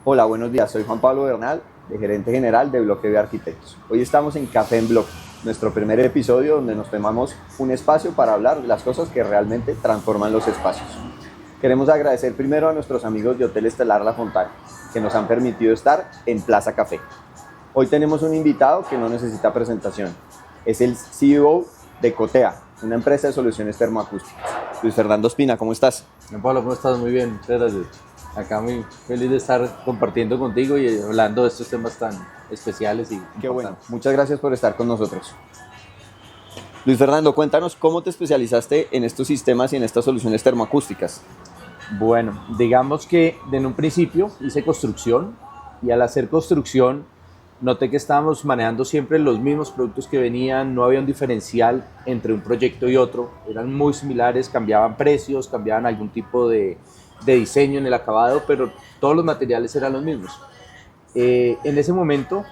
Hola, buenos días. Soy Juan Pablo Bernal, de gerente general de Bloque B Arquitectos. Hoy estamos en Café en Bloque, nuestro primer episodio donde nos tomamos un espacio para hablar de las cosas que realmente transforman los espacios. Queremos agradecer primero a nuestros amigos de Hotel Estelar La Fontana, que nos han permitido estar en Plaza Café. Hoy tenemos un invitado que no necesita presentación. Es el CEO de Cotea, una empresa de soluciones termoacústicas. Luis Fernando Espina, ¿cómo estás? Juan Pablo, ¿cómo estás? Muy bien, muchas gracias. Acá muy feliz de estar compartiendo contigo y hablando de estos temas tan especiales y Qué bueno, importantes. muchas gracias por estar con nosotros. Luis Fernando, cuéntanos cómo te especializaste en estos sistemas y en estas soluciones termoacústicas. Bueno, digamos que en un principio hice construcción y al hacer construcción noté que estábamos manejando siempre los mismos productos que venían, no había un diferencial entre un proyecto y otro, eran muy similares, cambiaban precios, cambiaban algún tipo de diseño en el acabado, pero todos los materiales eran los mismos. En ese momento,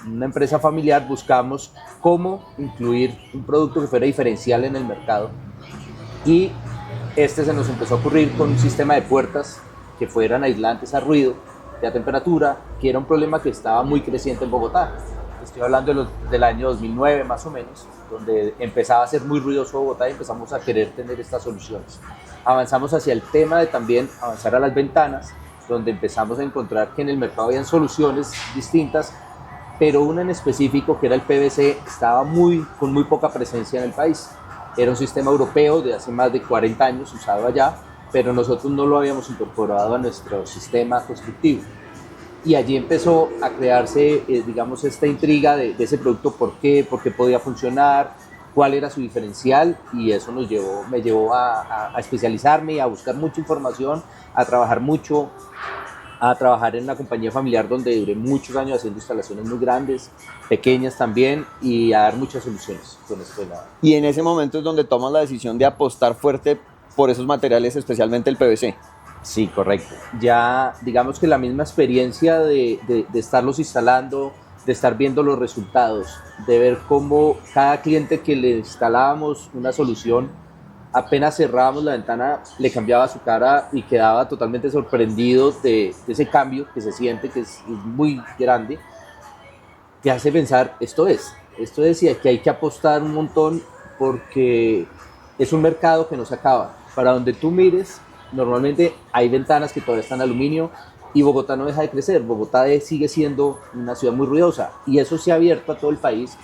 una empresa familiar, buscamos cómo incluir un producto que fuera diferencial en el mercado y se nos empezó a ocurrir con un sistema de puertas que fueran aislantes a ruido y a temperatura, que era un problema que estaba muy creciente en Bogotá. Estoy hablando del año 2009 más o menos, donde empezaba a ser muy ruidoso Bogotá y empezamos a querer tener estas soluciones. Avanzamos hacia el tema de también avanzar a las ventanas, donde empezamos a encontrar que en el mercado habían soluciones distintas, pero una en específico, que era el PVC, estaba con muy poca presencia en el país. Era un sistema europeo de hace más de 40 años usado allá, pero nosotros no lo habíamos incorporado a nuestro sistema constructivo. Y allí empezó a crearse, digamos, esta intriga de ese producto, por qué podía funcionar, cuál era su diferencial, y eso me llevó a especializarme y a buscar mucha información, a trabajar mucho, a trabajar en una compañía familiar donde duré muchos años haciendo instalaciones muy grandes, pequeñas también, y a dar muchas soluciones con esto de nada. Y en ese momento es donde tomas la decisión de apostar fuerte por esos materiales, especialmente el PVC. Sí, correcto. Ya digamos que la misma experiencia de estarlos instalando, de estar viendo los resultados, de ver cómo cada cliente que le instalábamos una solución, apenas cerrábamos la ventana, le cambiaba su cara y quedaba totalmente sorprendido de ese cambio que se siente, que es muy grande, te hace pensar, esto es y que hay que apostar un montón porque es un mercado que no se acaba. Para donde tú mires, normalmente hay ventanas que todavía están en aluminio y Bogotá no deja de crecer. Bogotá sigue siendo una ciudad muy ruidosa y eso se ha abierto a todo el país.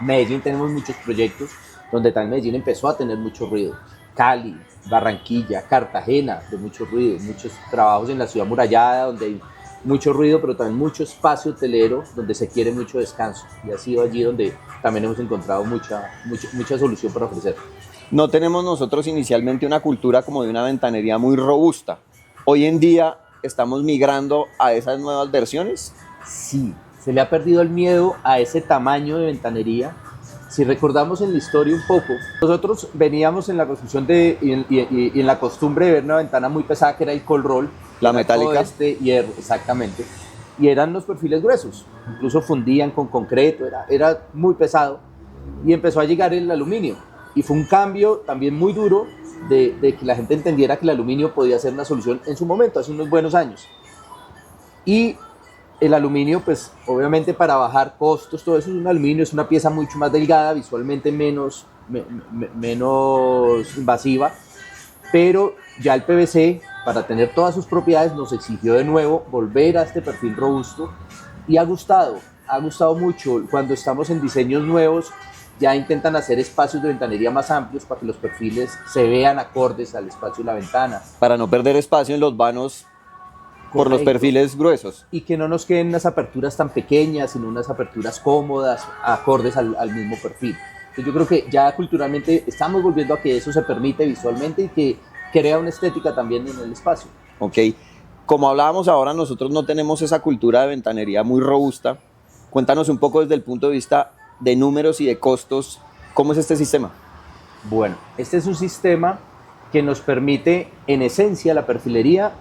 Medellín tenemos muchos proyectos donde también Medellín empezó a tener mucho ruido. Cali, Barranquilla, Cartagena, de mucho ruido, muchos trabajos en la ciudad murallada donde hay mucho ruido, pero también mucho espacio hotelero donde se quiere mucho descanso. Y ha sido allí donde también hemos encontrado mucha solución para ofrecer. No tenemos nosotros inicialmente una cultura como de una ventanería muy robusta. Hoy en día estamos migrando a esas nuevas versiones. Sí, se le ha perdido el miedo a ese tamaño de ventanería. Si recordamos en la historia un poco, nosotros veníamos en la construcción y en la costumbre de ver una ventana muy pesada que era el cold roll, La metálica. todo este hierro, exactamente, y eran los perfiles gruesos, incluso fundían con concreto, era muy pesado, y empezó a llegar el aluminio, y fue un cambio también muy duro de que la gente entendiera que el aluminio podía ser una solución en su momento, hace unos buenos años. Y el aluminio, pues obviamente para bajar costos, todo eso, es un aluminio, es una pieza mucho más delgada, visualmente menos invasiva, pero ya el PVC, para tener todas sus propiedades, nos exigió de nuevo volver a este perfil robusto y ha gustado mucho. Cuando estamos en diseños nuevos, ya intentan hacer espacios de ventanería más amplios para que los perfiles se vean acordes al espacio de la ventana. Para no perder espacio en los vanos por los perfiles gruesos. Y que no nos queden unas aperturas tan pequeñas, sino unas aperturas cómodas, acordes al mismo perfil. Entonces yo creo que ya culturalmente estamos volviendo a que eso se permite visualmente y que crea una estética también en el espacio. Ok. Como hablábamos ahora, nosotros no tenemos esa cultura de ventanería muy robusta. Cuéntanos un poco desde el punto de vista de números y de costos, ¿cómo es este sistema? Bueno, este es un sistema que nos permite, en esencia, la perfilería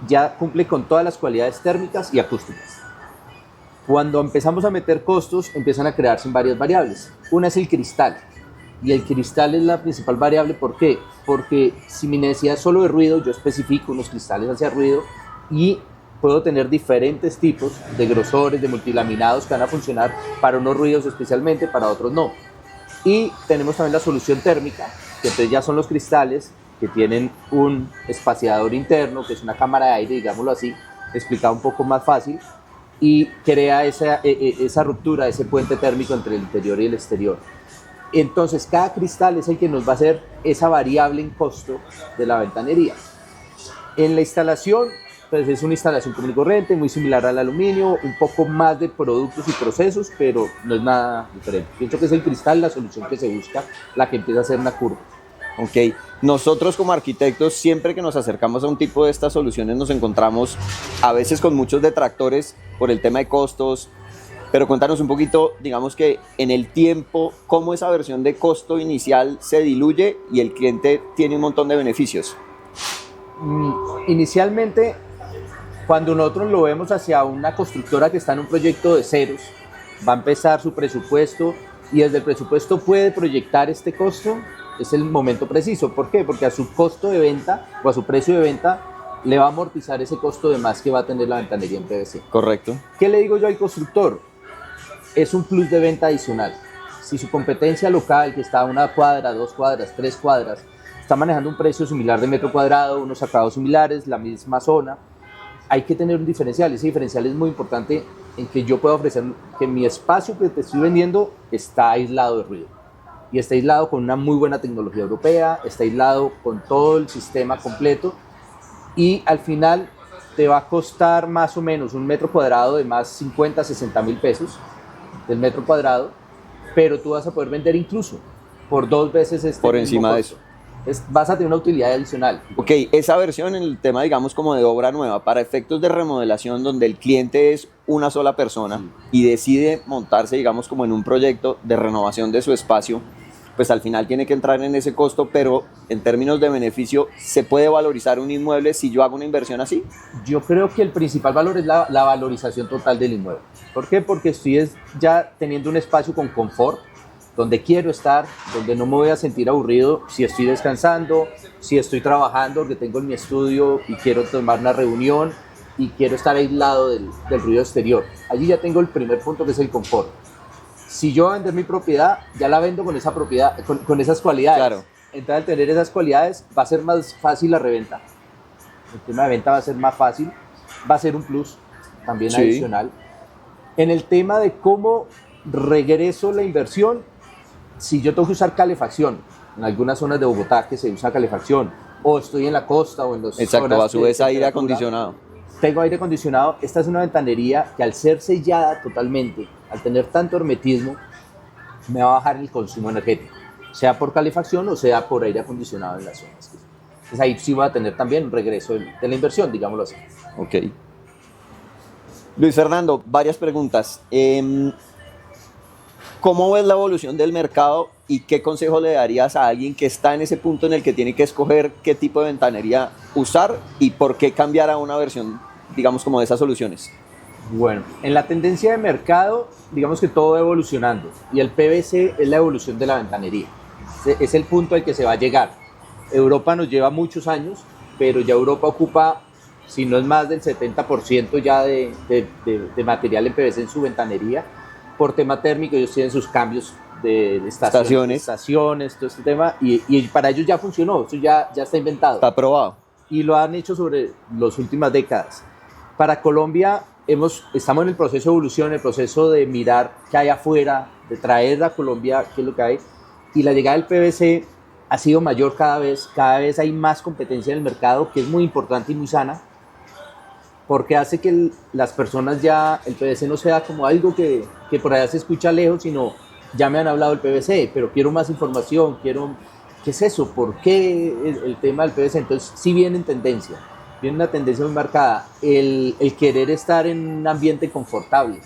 ya cumple con todas las cualidades térmicas y acústicas. Cuando empezamos a meter costos, empiezan a crearse varias variables. Una es el cristal, y el cristal es la principal variable. ¿Por qué? Porque si mi necesidad es solo de ruido, yo especifico unos cristales hacia ruido y puedo tener diferentes tipos de grosores, de multilaminados que van a funcionar para unos ruidos especialmente, para otros no. Y tenemos también la solución térmica, que entonces ya son los cristales que tienen un espaciador interno, que es una cámara de aire, digámoslo así, explicado un poco más fácil, y crea esa ruptura, ese puente térmico entre el interior y el exterior. Entonces, cada cristal es el que nos va a hacer esa variable en costo de la ventanería. En la instalación, pues es una instalación común y corriente, muy similar al aluminio, un poco más de productos y procesos, pero no es nada diferente. Pienso que es el cristal la solución que se busca, la que empieza a hacer una curva. Ok, nosotros como arquitectos siempre que nos acercamos a un tipo de estas soluciones nos encontramos a veces con muchos detractores por el tema de costos, pero cuéntanos un poquito, digamos que en el tiempo, cómo esa versión de costo inicial se diluye y el cliente tiene un montón de beneficios. Inicialmente, cuando nosotros lo vemos hacia una constructora que está en un proyecto de ceros, va a empezar su presupuesto y desde el presupuesto puede proyectar este costo, es el momento preciso. ¿Por qué? Porque a su costo de venta o a su precio de venta le va a amortizar ese costo de más que va a tener la ventanería en PVC. Correcto. ¿Qué le digo yo al constructor? Es un plus de venta adicional. Si su competencia local, que está a 1 cuadra, 2 cuadras, 3 cuadras, está manejando un precio similar de metro cuadrado, unos acabados similares, la misma zona, hay que tener un diferencial. Ese diferencial es muy importante en que yo pueda ofrecer que mi espacio que te estoy vendiendo está aislado de ruido. Y está aislado con una muy buena tecnología europea, está aislado con todo el sistema completo y al final te va a costar más o menos un metro cuadrado de más 50, 60 mil pesos del metro cuadrado, pero tú vas a poder vender incluso por 2 veces este por encima de eso. Vas a tener una utilidad adicional. Ok, esa versión en el tema, digamos, como de obra nueva, para efectos de remodelación donde el cliente es una sola persona y decide montarse, digamos, como en un proyecto de renovación de su espacio, pues al final tiene que entrar en ese costo, pero en términos de beneficio, ¿se puede valorizar un inmueble si yo hago una inversión así? Yo creo que el principal valor es la valorización total del inmueble. ¿Por qué? Porque estoy ya teniendo un espacio con confort, donde quiero estar, donde no me voy a sentir aburrido si estoy descansando, si estoy trabajando, porque tengo en mi estudio y quiero tomar una reunión y quiero estar aislado del ruido exterior. Allí ya tengo el primer punto, que es el confort. Si yo voy a vender mi propiedad, ya la vendo con esa propiedad, con esas cualidades. Claro. Entonces, al tener esas cualidades, va a ser más fácil la reventa. El tema de venta va a ser más fácil, va a ser un plus también adicional. En el tema de cómo regreso la inversión, si yo tengo que usar calefacción, en algunas zonas de Bogotá que se usa calefacción, o estoy en la costa o en los... Exacto, a su vez aire acondicionado. Tengo aire acondicionado. Esta es una ventanería que al ser sellada totalmente, al tener tanto hermetismo, me va a bajar el consumo energético, sea por calefacción o sea por aire acondicionado en las zonas. Entonces ahí sí va a tener también un regreso de la inversión, digámoslo así. Ok. Luis Fernando, varias preguntas. ¿Cómo ves la evolución del mercado y qué consejo le darías a alguien que está en ese punto en el que tiene que escoger qué tipo de ventanería usar y por qué cambiar a una versión, digamos, como de esas soluciones? Bueno, en la tendencia de mercado, digamos que todo va evolucionando y el PVC es la evolución de la ventanería. Es el punto al que se va a llegar. Europa nos lleva muchos años, pero ya Europa ocupa, si no es más del 70% ya de material en PVC en su ventanería. Por tema térmico, ellos tienen sus cambios de estaciones, todo este tema, y para ellos ya funcionó, eso ya está inventado. Está probado. Y lo han hecho sobre las últimas décadas. Para Colombia, estamos en el proceso de evolución, en el proceso de mirar qué hay afuera, de traer a Colombia qué es lo que hay, y la llegada del PVC ha sido mayor cada vez hay más competencia en el mercado, que es muy importante y muy sana, porque hace que las personas ya, el PVC no sea como algo que por allá se escucha lejos, sino ya me han hablado del PVC, pero quiero más información, ¿qué es eso? ¿Por qué el tema del PVC? Entonces sí viene en tendencia, viene una tendencia muy marcada, el querer estar en un ambiente confortable.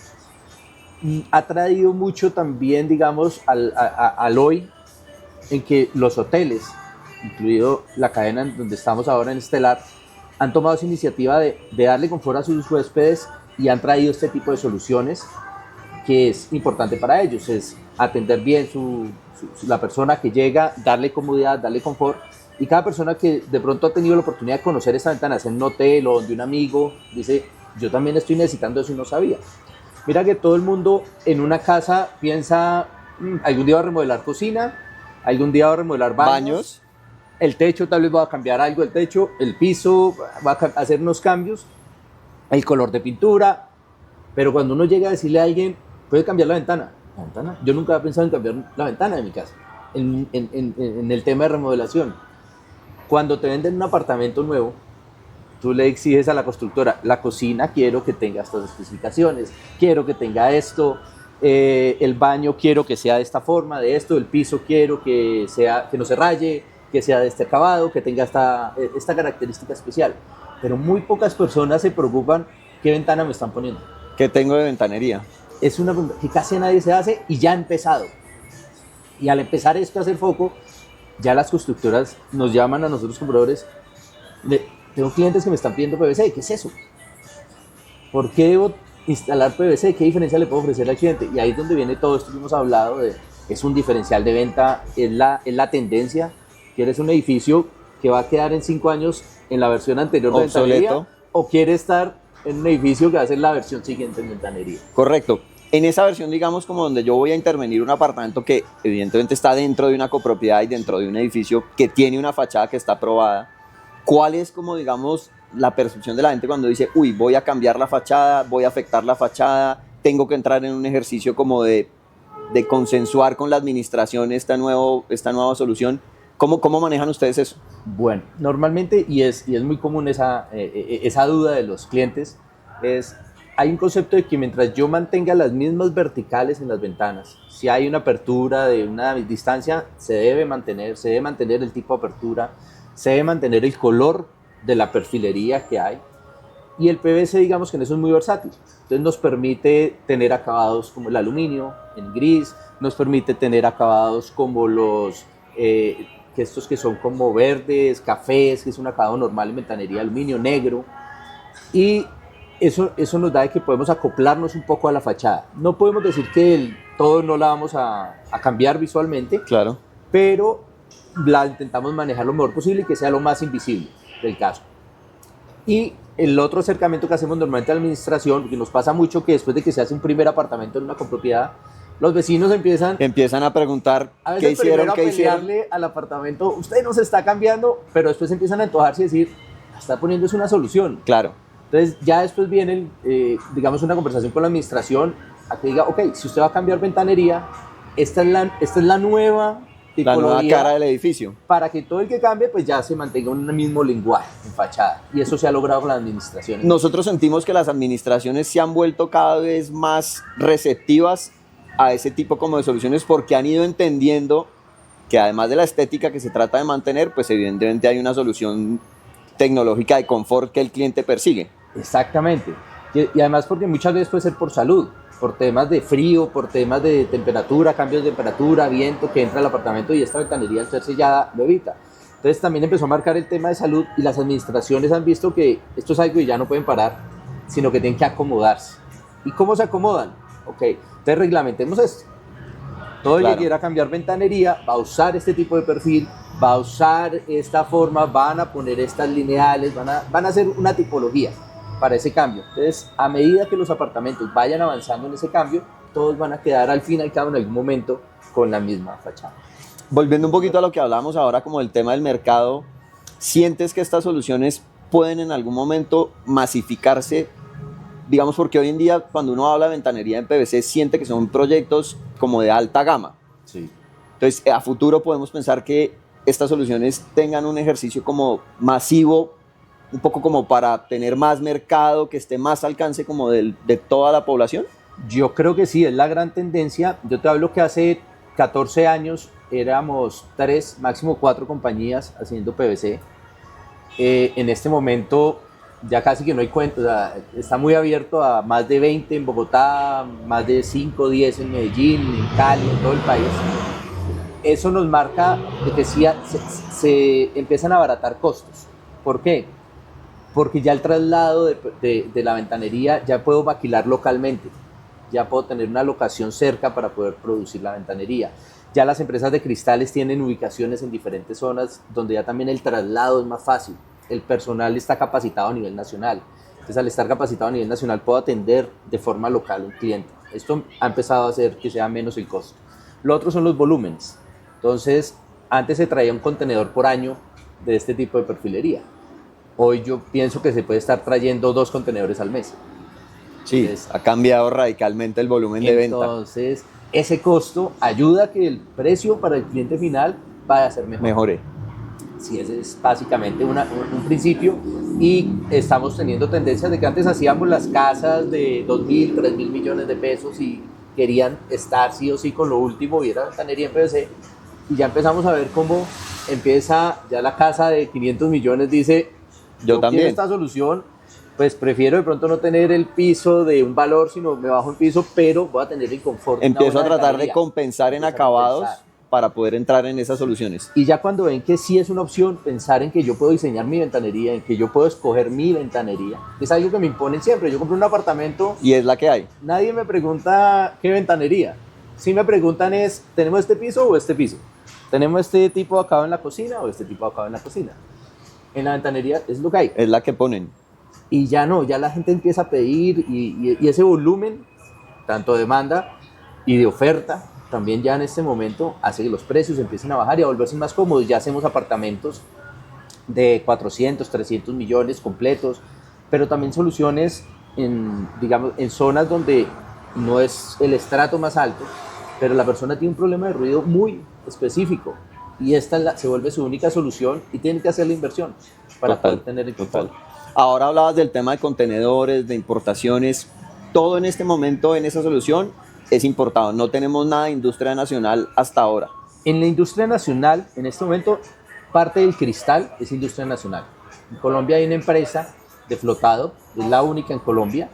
Ha traído mucho también, digamos, al hoy, en que los hoteles, incluido la cadena en donde estamos ahora en Estelar, han tomado esa iniciativa de darle confort a sus huéspedes y han traído este tipo de soluciones que es importante para ellos, es atender bien la persona que llega, darle comodidad, darle confort, y cada persona que de pronto ha tenido la oportunidad de conocer esta ventana, en un hotel o de un amigo, dice, yo también estoy necesitando eso y no sabía. Mira que todo el mundo en una casa piensa, algún día va a remodelar cocina, algún día va a remodelar baños, el techo tal vez va a cambiar algo, el techo, el piso, va a hacer unos cambios, el color de pintura, pero cuando uno llega a decirle a alguien, puede cambiar la ventana. La ventana, yo nunca había pensado en cambiar la ventana de mi casa, en el tema de remodelación. Cuando te venden un apartamento nuevo, tú le exiges a la constructora, la cocina quiero que tenga estas especificaciones, quiero que tenga esto, el baño quiero que sea de esta forma, de esto, el piso quiero que no se raye, que sea de este acabado, que tenga esta característica especial. Pero muy pocas personas se preocupan qué ventana me están poniendo. ¿Qué tengo de ventanería? Es una pregunta que casi nadie se hace y ya ha empezado. Y al empezar esto a hacer foco, ya las constructoras nos llaman a nosotros compradores. Tengo clientes que me están pidiendo PVC, ¿qué es eso? ¿Por qué debo instalar PVC? ¿Qué diferencia le puedo ofrecer al cliente? Y ahí es donde viene todo esto que hemos hablado es un diferencial de venta, es la tendencia. ¿Quieres un edificio que va a quedar en 5 años en la versión anterior de ventanería? ¿O quieres estar en un edificio que va a ser la versión siguiente en ventanería? Correcto. En esa versión, digamos, como donde yo voy a intervenir un apartamento que evidentemente está dentro de una copropiedad y dentro de un edificio que tiene una fachada que está aprobada, ¿cuál es, como digamos, la percepción de la gente cuando dice, uy, voy a cambiar la fachada, voy a afectar la fachada, tengo que entrar en un ejercicio como de consensuar con la administración esta nueva solución? ¿Cómo manejan ustedes eso? Bueno, normalmente, y es muy común esa duda de los clientes, hay un concepto de que mientras yo mantenga las mismas verticales en las ventanas, si hay una apertura de una distancia, se debe mantener el tipo de apertura, se debe mantener el color de la perfilería que hay, y el PVC, digamos que en eso es muy versátil. Entonces nos permite tener acabados como el aluminio en gris, nos permite tener acabados como estos que son como verdes, cafés, que es un acabado normal en ventanería, aluminio, negro, y eso nos da de que podemos acoplarnos un poco a la fachada. No podemos decir que todo no la vamos a cambiar visualmente, claro, pero la intentamos manejar lo mejor posible y que sea lo más invisible del caso. Y el otro acercamiento que hacemos normalmente a la administración, porque nos pasa mucho que después de que se hace un primer apartamento en una copropiedad, los vecinos empiezan a preguntar a veces qué hicieron, a pelearle al apartamento, usted nos está cambiando, pero después empiezan a antojarse y decir, está poniéndose una solución. Claro. Entonces ya después viene, digamos, una conversación con la administración a que diga, ok, si usted va a cambiar ventanería, esta es la nueva tipología, la nueva cara del edificio. Para que todo el que cambie, pues ya se mantenga un mismo lenguaje en fachada. Y eso se ha logrado con las administraciones. Nosotros sentimos que las administraciones se han vuelto cada vez más receptivas a ese tipo como de soluciones porque han ido entendiendo que además de la estética que se trata de mantener, pues evidentemente hay una solución tecnológica de confort que el cliente persigue. Exactamente. Y además porque muchas veces puede ser por salud, por temas de frío, por temas de temperatura, cambios de temperatura, viento que entra al apartamento y esta ventanería al ser sellada lo evita. Entonces también empezó a marcar el tema de salud y las administraciones han visto que esto es algo que ya no pueden parar, sino que tienen que acomodarse. ¿Y cómo se acomodan? Ok, entonces reglamentemos esto. Todo el que quiera cambiar ventanería va a usar este tipo de perfil, va a usar esta forma, van a poner estas lineales, van a hacer una tipología para ese cambio. Entonces, a medida que los apartamentos vayan avanzando en ese cambio, todos van a quedar al fin y al cabo en algún momento con la misma fachada. Volviendo un poquito a lo que hablamos ahora como el tema del mercado, ¿sientes que estas soluciones pueden en algún momento masificarse? Digamos, porque hoy en día cuando uno habla de ventanería en PVC siente que son proyectos como de alta gama. Sí. Entonces, a futuro podemos pensar que estas soluciones tengan un ejercicio como masivo, un poco como para tener más mercado, que esté más al alcance como de toda la población. Yo creo que sí, es la gran tendencia. Yo te hablo que hace 14 años éramos 3, máximo 4 compañías haciendo PVC. En este momento ya casi que no hay cuenta, o sea, está muy abierto a más de 20 en Bogotá, más de 5, 10 en Medellín, en Cali, en todo el país. Eso nos marca de que sí, se empiezan a abaratar costos. ¿Por qué? Porque ya el traslado de la ventanería ya puedo maquilar localmente, ya puedo tener una locación cerca para poder producir la ventanería. Ya las empresas de cristales tienen ubicaciones en diferentes zonas donde ya también el traslado es más fácil. El personal está capacitado a nivel nacional. Entonces, al estar capacitado a nivel nacional, puedo atender de forma local a un cliente. Esto ha empezado a hacer que sea menos el costo. Lo otro son los volúmenes. Entonces, antes se traía un contenedor por año de este tipo de perfilería. Hoy yo pienso que se puede estar trayendo 2 contenedores al mes. Sí, entonces, ha cambiado radicalmente el volumen de venta. Entonces, ese costo ayuda a que el precio para el cliente final vaya a ser mejor. Mejore. Sí, ese es básicamente un principio, y estamos teniendo tendencias de que antes hacíamos las casas de 2.000, 3.000 millones de pesos y querían estar sí o sí con lo último y era ventanería en PVC, y ya empezamos a ver cómo empieza ya la casa de 500 millones, dice, yo también quiero esta solución, pues prefiero de pronto no tener el piso de un valor, sino me bajo el piso, pero voy a tener el confort. Empiezo a tratar de compensar en acabados para poder entrar en esas soluciones. Y ya cuando ven que sí es una opción, pensar en que yo puedo diseñar mi ventanería, en que yo puedo escoger mi ventanería, es algo que me imponen siempre. Yo compro un apartamento y es la que hay. Nadie me pregunta qué ventanería. Si me preguntan es, ¿tenemos este piso o este piso? ¿Tenemos este tipo de acabado en la cocina o este tipo de acabado en la cocina? En la ventanería es lo que hay. Es la que ponen. Y ya no, ya la gente empieza a pedir y ese volumen, tanto de demanda y de oferta, también ya en este momento hace que los precios empiecen a bajar y a volverse más cómodos. Ya hacemos apartamentos de 400, 300 millones completos, pero también soluciones digamos, en zonas donde no es el estrato más alto, pero la persona tiene un problema de ruido muy específico y esta se vuelve su única solución y tiene que hacer la inversión para poder tener el control. Ahora hablabas del tema de contenedores, de importaciones. Todo en este momento en esa solución es importado, no tenemos nada de industria nacional hasta ahora. En la industria nacional, en este momento, parte del cristal es industria nacional. En Colombia hay una empresa de flotado, es la única en Colombia,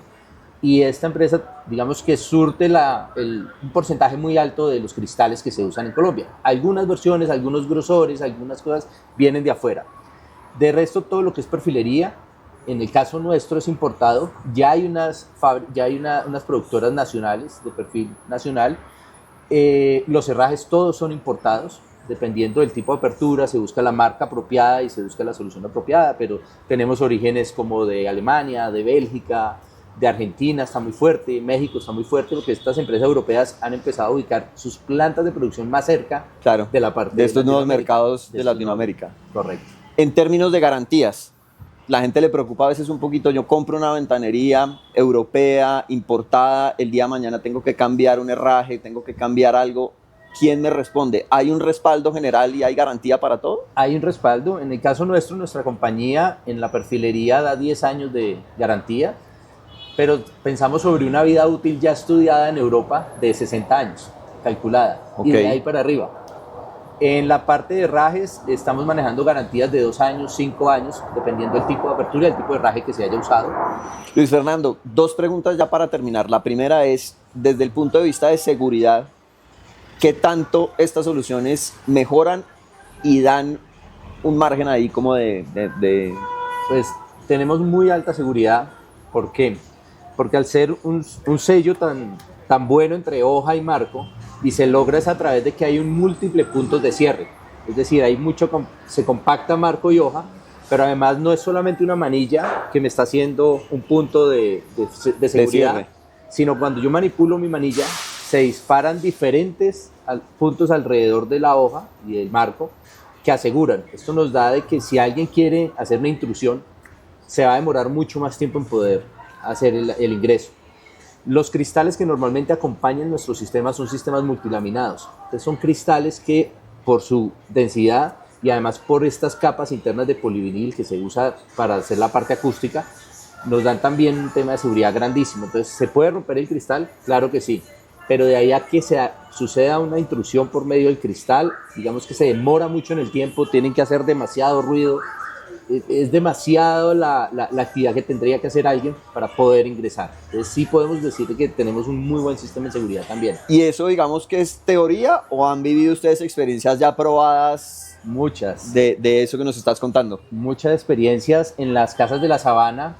y esta empresa, digamos que surte un porcentaje muy alto de los cristales que se usan en Colombia. Algunas versiones, algunos grosores, algunas cosas vienen de afuera. De resto, todo lo que es perfilería, en el caso nuestro es importado. Ya hay unas productoras nacionales de perfil nacional. Los herrajes todos son importados, dependiendo del tipo de apertura, se busca la marca apropiada y se busca la solución apropiada, pero tenemos orígenes como de Alemania, de Bélgica, de Argentina está muy fuerte, México está muy fuerte, porque estas empresas europeas han empezado a ubicar sus plantas de producción más cerca de la parte de estos nuevos mercados de Latinoamérica. Correcto. En términos de garantías, la gente le preocupa a veces un poquito. Yo compro una ventanería europea, importada, el día de mañana tengo que cambiar un herraje, tengo que cambiar algo. ¿Quién me responde? ¿Hay un respaldo general y hay garantía para todo? Hay un respaldo. En el caso nuestro, nuestra compañía en la perfilería da 10 años de garantía, pero pensamos sobre una vida útil ya estudiada en Europa de 60 años, calculada, y de ahí para arriba. En la parte de herrajes estamos manejando garantías de 2 años, 5 años, dependiendo del tipo de apertura y el tipo de herraje que se haya usado. Luis Fernando, 2 preguntas ya para terminar. La primera es, desde el punto de vista de seguridad, ¿qué tanto estas soluciones mejoran y dan un margen ahí como Pues tenemos muy alta seguridad. ¿Por qué? Porque al ser un sello tan bueno entre hoja y marco, y se logra es a través de que hay un múltiple puntos de cierre, es decir, se compacta marco y hoja, pero además no es solamente una manilla que me está haciendo un punto de seguridad, sino cuando yo manipulo mi manilla, se disparan diferentes puntos alrededor de la hoja y del marco que aseguran. Esto nos da de que si alguien quiere hacer una intrusión, se va a demorar mucho más tiempo en poder hacer el ingreso. Los cristales que normalmente acompañan nuestro sistema son sistemas multilaminados. Entonces son cristales que por su densidad y además por estas capas internas de polivinil que se usa para hacer la parte acústica, nos dan también un tema de seguridad grandísimo. Entonces, ¿se puede romper el cristal? Claro que sí. Pero de ahí a que suceda una intrusión por medio del cristal, digamos que se demora mucho en el tiempo, tienen que hacer demasiado ruido, es demasiado la actividad que tendría que hacer alguien para poder ingresar. Entonces sí podemos decir que tenemos un muy buen sistema de seguridad también. ¿Y eso digamos que es teoría o han vivido ustedes experiencias ya probadas? Muchas. De eso que nos estás contando. Muchas experiencias en las casas de la sabana,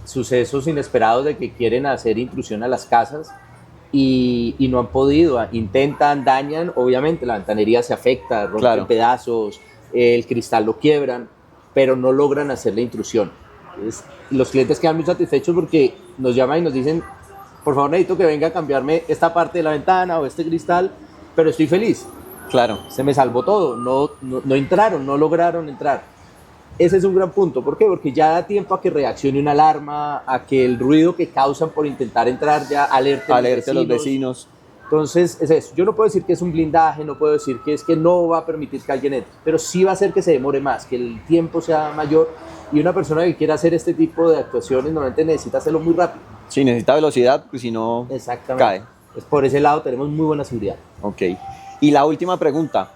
sucesos inesperados de que quieren hacer intrusión a las casas y no han podido, intentan, dañan, obviamente la ventanería se afecta, rompen pedazos, el cristal lo quiebran, pero no logran hacer la intrusión. Los clientes quedan muy satisfechos porque nos llaman y nos dicen, por favor necesito que venga a cambiarme esta parte de la ventana o este cristal, pero estoy feliz. Claro. Se me salvó todo, no entraron, no lograron entrar. Ese es un gran punto. ¿Por qué? Porque ya da tiempo a que reaccione una alarma, a que el ruido que causan por intentar entrar ya alerte a los vecinos. Entonces, es eso. Yo no puedo decir que es un blindaje, no puedo decir que es que no va a permitir que alguien entre, pero sí va a hacer que se demore más, que el tiempo sea mayor, y una persona que quiera hacer este tipo de actuaciones normalmente necesita hacerlo muy rápido. Sí, necesita velocidad, pues si no cae. Pues por ese lado tenemos muy buena seguridad. Ok. Y la última pregunta.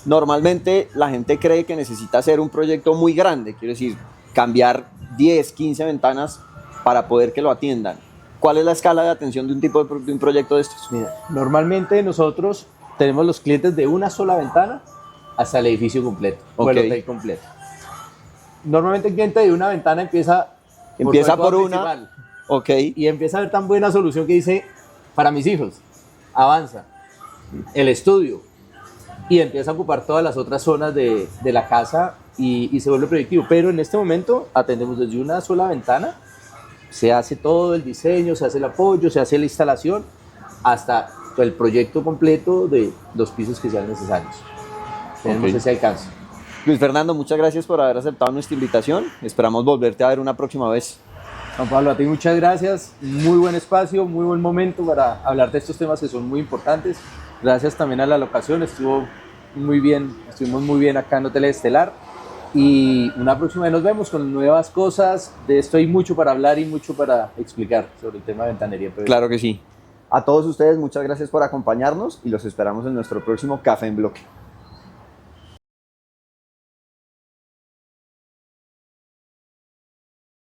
Normalmente la gente cree que necesita hacer un proyecto muy grande, quiero decir, cambiar 10, 15 ventanas para poder que lo atiendan. ¿Cuál es la escala de atención de un proyecto de estos? Mira, normalmente nosotros tenemos los clientes de una sola ventana hasta el edificio completo, o el hotel completo. Normalmente el cliente de una ventana empieza por una, y empieza a ver tan buena solución que dice, para mis hijos, avanza, el estudio, y empieza a ocupar todas las otras zonas de la casa y se vuelve proyectivo. Pero en este momento atendemos desde una sola ventana, se hace todo el diseño, se hace el apoyo, se hace la instalación, hasta el proyecto completo de los pisos que sean necesarios. Tenemos ese alcance. Luis Fernando, muchas gracias por haber aceptado nuestra invitación. Esperamos volverte a ver una próxima vez. Juan Pablo, a ti muchas gracias. Muy buen espacio, muy buen momento para hablar de estos temas que son muy importantes. Gracias también a la locación, estuvimos muy bien acá en Hotel Estelar. Y una próxima vez nos vemos con nuevas cosas. De esto hay mucho para hablar y mucho para explicar sobre el tema de ventanería. Claro que sí. A todos ustedes, muchas gracias por acompañarnos y los esperamos en nuestro próximo Café en Bloque.